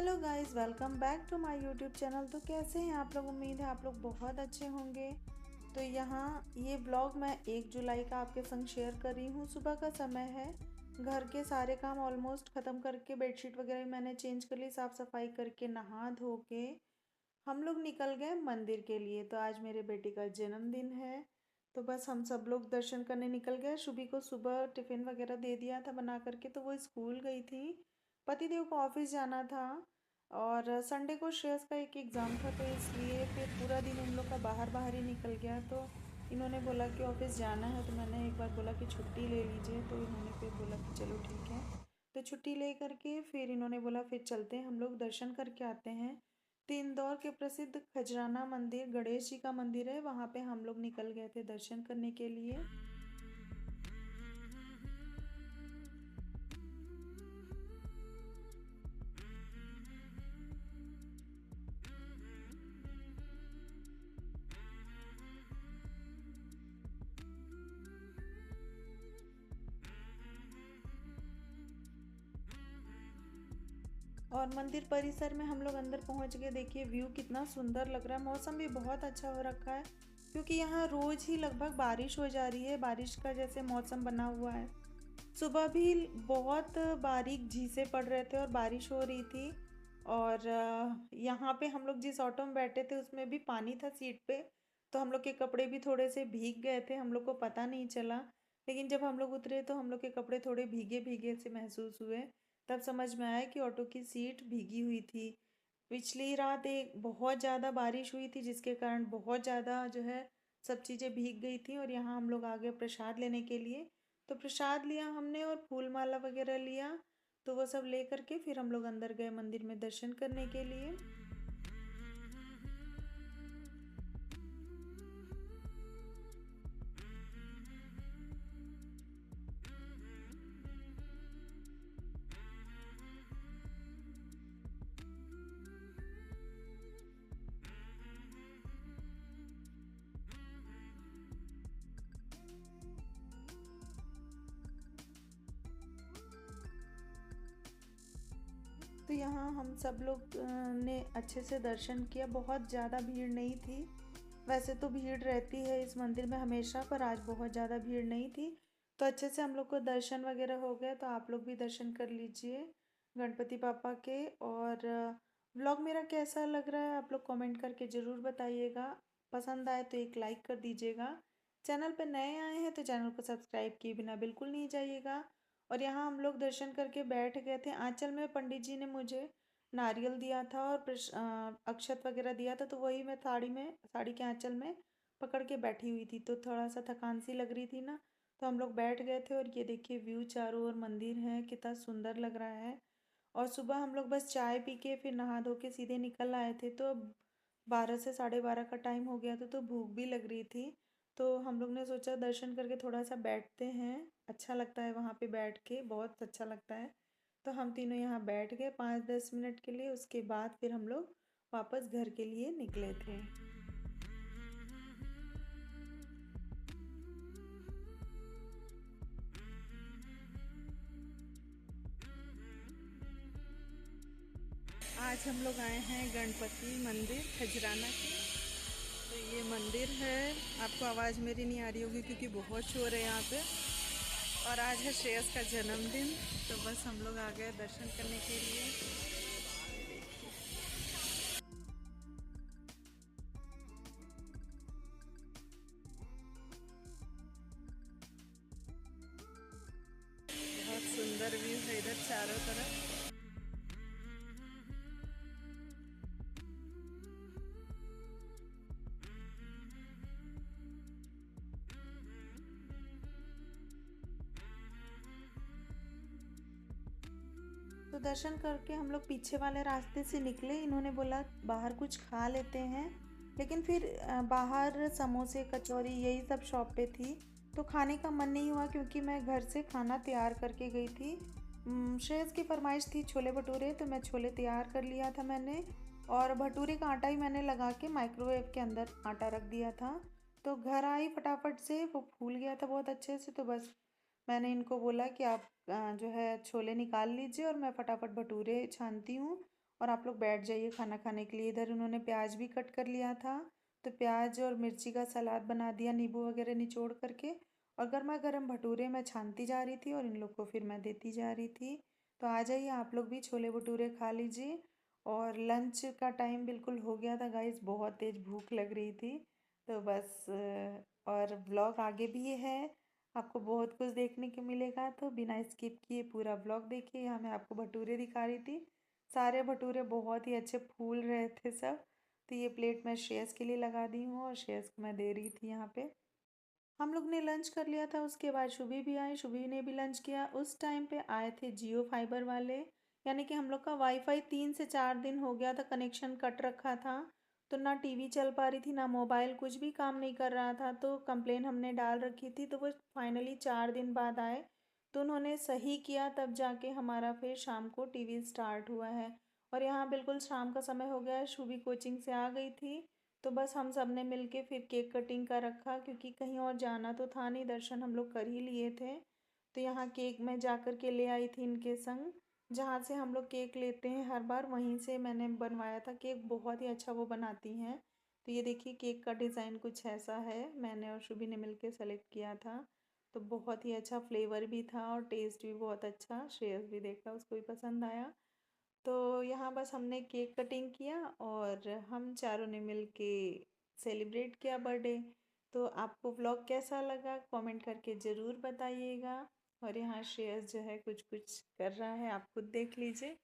Hello guys, welcome back to my YouTube channel. तो कैसे हैं आप लोग? उम्मीद है आप लोग बहुत अच्छे होंगे। तो यहाँ ये ब्लॉग मैं 1 जुलाई का आपके संग शेयर कर रही हूँ। सुबह का समय है, घर के सारे काम ऑलमोस्ट ख़त्म करके बेडशीट वगैरह मैंने चेंज कर ली, साफ़ सफाई करके नहा धो के हम लोग निकल गए मंदिर के लिए। तो आज मेरे बेटे का जन्मदिन है, तो बस हम सब लोग दर्शन करने निकल गए। शुभी को सुबह टिफ़िन वगैरह दे दिया था बना करके, तो वो स्कूल गई थी। पतिदेव को ऑफिस जाना था और संडे को श्रेयस का एक एग्ज़ाम था, तो इसलिए फिर पूरा दिन उन लोग का बाहर बाहर ही निकल गया। तो इन्होंने बोला कि ऑफिस जाना है, तो मैंने एक बार बोला कि छुट्टी ले लीजिए, तो इन्होंने फिर बोला कि चलो ठीक है। तो छुट्टी ले करके फिर इन्होंने बोला फिर चलते हैं, हम लोग दर्शन करके आते हैं। तो इंदौर के प्रसिद्ध खजराना मंदिर, गणेश जी का मंदिर है, वहाँ पे हम लोग निकल गए थे दर्शन करने के लिए। और मंदिर परिसर में हम लोग अंदर पहुंच गए। देखिए व्यू कितना सुंदर लग रहा है। मौसम भी बहुत अच्छा हो रखा है, क्योंकि यहाँ रोज ही लगभग बारिश हो जा रही है, बारिश का जैसे मौसम बना हुआ है। सुबह भी बहुत बारीक झींसे पड़ रहे थे और बारिश हो रही थी। और यहाँ पे हम लोग जिस ऑटो में बैठे थे उसमें भी पानी था सीट पे, तो हम लोग के कपड़े भी थोड़े से भीग गए थे, हम लोग को पता नहीं चला। लेकिन जब हम लोग उतरे तो हम लोग के कपड़े थोड़े भीगे भीगे से महसूस हुए। तब समझ में आया कि ऑटो की सीट भीगी हुई थी। पिछली रात एक बहुत ज़्यादा बारिश हुई थी, जिसके कारण बहुत ज़्यादा जो है सब चीज़ें भीग गई थी। और यहाँ हम लोग आ गए प्रसाद लेने के लिए। तो प्रसाद लिया हमने और फूल माला वगैरह लिया। तो वो सब ले करके फिर हम लोग अंदर गए मंदिर में दर्शन करने के लिए। तो यहाँ हम सब लोग ने अच्छे से दर्शन किया। बहुत ज़्यादा भीड़ नहीं थी, वैसे तो भीड़ रहती है इस मंदिर में हमेशा, पर आज बहुत ज़्यादा भीड़ नहीं थी। तो अच्छे से हम लोग को दर्शन वगैरह हो गए। तो आप लोग भी दर्शन कर लीजिए गणपति पापा के। और व्लॉग मेरा कैसा लग रहा है आप लोग कमेंट करके ज़रूर बताइएगा। पसंद आए तो एक लाइक कर दीजिएगा। चैनल पर नए आए हैं तो चैनल को सब्सक्राइब किए बिना बिल्कुल नहीं जाइएगा। और यहाँ हम लोग दर्शन करके बैठ गए थे। आंचल में पंडित जी ने मुझे नारियल दिया था और अक्षत वगैरह दिया था, तो वही मैं साड़ी के आंचल में पकड़ के बैठी हुई थी। तो थोड़ा सा थकान सी लग रही थी ना, तो हम लोग बैठ गए थे। और ये देखिए व्यू, चारों ओर मंदिर है, कितना सुंदर लग रहा है। और सुबह हम लोग बस चाय पी के फिर नहा धो के सीधे निकल आए थे। तो अब 12 से 12:30 का टाइम हो गया था, तो भूख भी लग रही थी। तो हम लोग ने सोचा दर्शन करके थोड़ा सा बैठते हैं, अच्छा लगता है वहाँ पे बैठ के, बहुत अच्छा लगता है। तो हम तीनों यहाँ बैठ गए 5-10 मिनट के लिए। उसके बाद फिर हम लोग वापस घर के लिए निकले थे। आज हम लोग आए हैं गणपति मंदिर खजराना के। तो ये मंदिर है, आपको आवाज़ मेरी नहीं आ रही होगी क्योंकि बहुत शोर है यहाँ पे। और आज है श्रेयस का जन्मदिन, तो बस हम लोग आ गए दर्शन करने के लिए। बहुत सुंदर व्यू है इधर चारों तरफ। तो दर्शन करके हम लोग पीछे वाले रास्ते से निकले। इन्होंने बोला बाहर कुछ खा लेते हैं, लेकिन फिर बाहर समोसे कचौरी यही सब शॉप पे थी, तो खाने का मन नहीं हुआ, क्योंकि मैं घर से खाना तैयार करके गई थी। श्रेयस की फरमाइश थी छोले भटूरे, तो मैं छोले तैयार कर लिया था मैंने। और भटूरे का आटा ही मैंने लगा के माइक्रोवेव के अंदर आटा रख दिया था। तो घर आई फटाफट से, वो फूल गया था बहुत अच्छे से। तो बस मैंने इनको बोला कि आप जो है छोले निकाल लीजिए और मैं फटाफट भटूरे छानती हूँ और आप लोग बैठ जाइए खाना खाने के लिए। इधर उन्होंने प्याज भी कट कर लिया था, तो प्याज और मिर्ची का सलाद बना दिया नींबू वगैरह निचोड़ करके। और गर्मा गर्म भटूरे मैं छानती जा रही थी और इन लोग को फिर मैं देती जा रही थी। तो आ जाइए आप लोग भी छोले भटूरे खा लीजिए। और लंच का टाइम बिल्कुल हो गया था गाइस, बहुत तेज़ भूख लग रही थी। तो बस और ब्लॉग आगे भी है, आपको बहुत कुछ देखने को मिलेगा, तो बिना स्किप किए पूरा ब्लॉग देखिए। यहाँ मैं आपको भटूरे दिखा रही थी, सारे भटूरे बहुत ही अच्छे फूल रहे थे सब। तो ये प्लेट मैं श्रेयस के लिए लगा दी हूँ और श्रेयस को मैं दे रही थी यहाँ पे। हम लोग ने लंच कर लिया था, उसके बाद शुभी भी आई, शुभी ने भी लंच किया। उस टाइम पे आए थे जियो फाइबर वाले, यानी कि हम लोग का वाईफाई 3 से 4 दिन हो गया था कनेक्शन कट रखा था। तो ना टीवी चल पा रही थी, ना मोबाइल, कुछ भी काम नहीं कर रहा था। तो कंप्लेन हमने डाल रखी थी, तो वो फाइनली 4 दिन बाद आए। तो उन्होंने सही किया, तब जाके हमारा फिर शाम को टीवी स्टार्ट हुआ है। और यहाँ बिल्कुल शाम का समय हो गया है, शुभी कोचिंग से आ गई थी। तो बस हम सब ने मिल के फिर केक कटिंग का रखा, क्योंकि कहीं और जाना तो था नहीं, दर्शन हम लोग कर ही लिए थे। तो यहाँ केक मैं जा कर के ले आई थी इनके संग, जहाँ से हम लोग केक लेते हैं हर बार, वहीं से मैंने बनवाया था केक। बहुत ही अच्छा वो बनाती हैं। तो ये देखिए केक का डिज़ाइन कुछ ऐसा है, मैंने और शुभी ने मिल के सेलेक्ट किया था। तो बहुत ही अच्छा फ्लेवर भी था और टेस्ट भी बहुत अच्छा। श्रेयस भी देखा, उसको भी पसंद आया। तो यहाँ बस हमने केक कटिंग किया और हम चारों ने मिल के सेलिब्रेट किया बर्थडे। तो आपको व्लॉग कैसा लगा कमेंट करके ज़रूर बताइएगा। और यहाँ श्रेयस जो है कुछ कुछ कर रहा है, आप खुद देख लीजिए।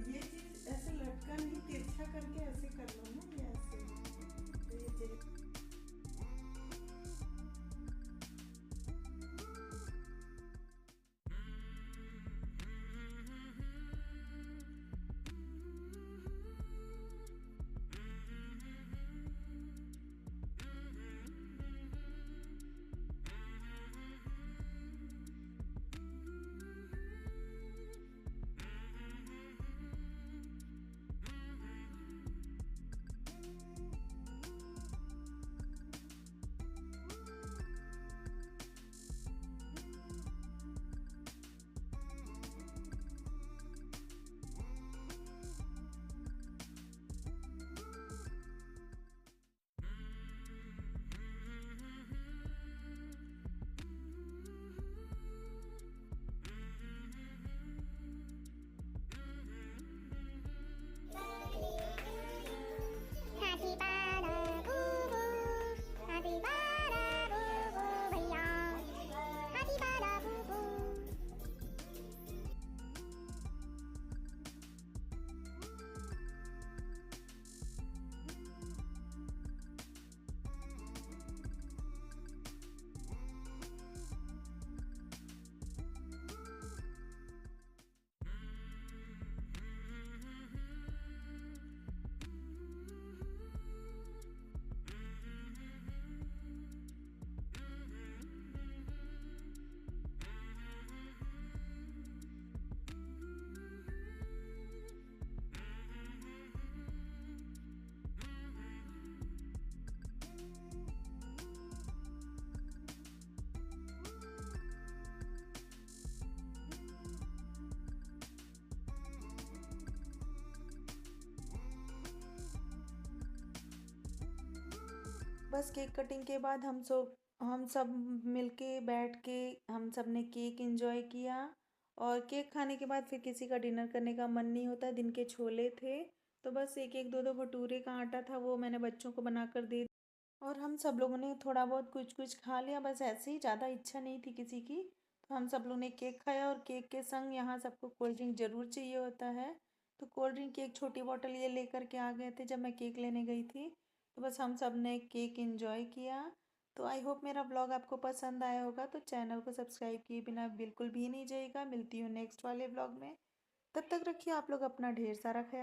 ये चीज ऐसे लटका नहीं, तिरछा करके ऐसे कर लो ना, ये ऐसे। तो ये Happy birthday, boo boo. Happy birthday, boo boo, भैया. Happy birthday, boo boo. बस केक कटिंग के बाद हम सब मिलके बैठ के हम सब ने केक एंजॉय किया। और केक खाने के बाद फिर किसी का डिनर करने का मन नहीं होता, दिन के छोले थे। तो बस एक एक दो दो भटूरे का आटा था, वो मैंने बच्चों को बना कर दे। और हम सब लोगों ने थोड़ा बहुत कुछ कुछ खा लिया, बस ऐसे ही, ज़्यादा इच्छा नहीं थी किसी की। तो हम सब लोग ने केक खाया और केक के संग यहाँ सबको कोल्ड ड्रिंक ज़रूर चाहिए होता है। तो कोल्ड ड्रिंक की एक छोटी बॉटल ये लेकर के आ गए थे जब मैं केक लेने गई थी। तो बस हम सब ने केक एंजॉय किया। तो आई होप मेरा ब्लॉग आपको पसंद आया होगा, तो चैनल को सब्सक्राइब किए बिना बिल्कुल भी नहीं जाइएगा। मिलती हूँ नेक्स्ट वाले ब्लॉग में, तब तक रखिए आप लोग अपना ढेर सारा ख्याल।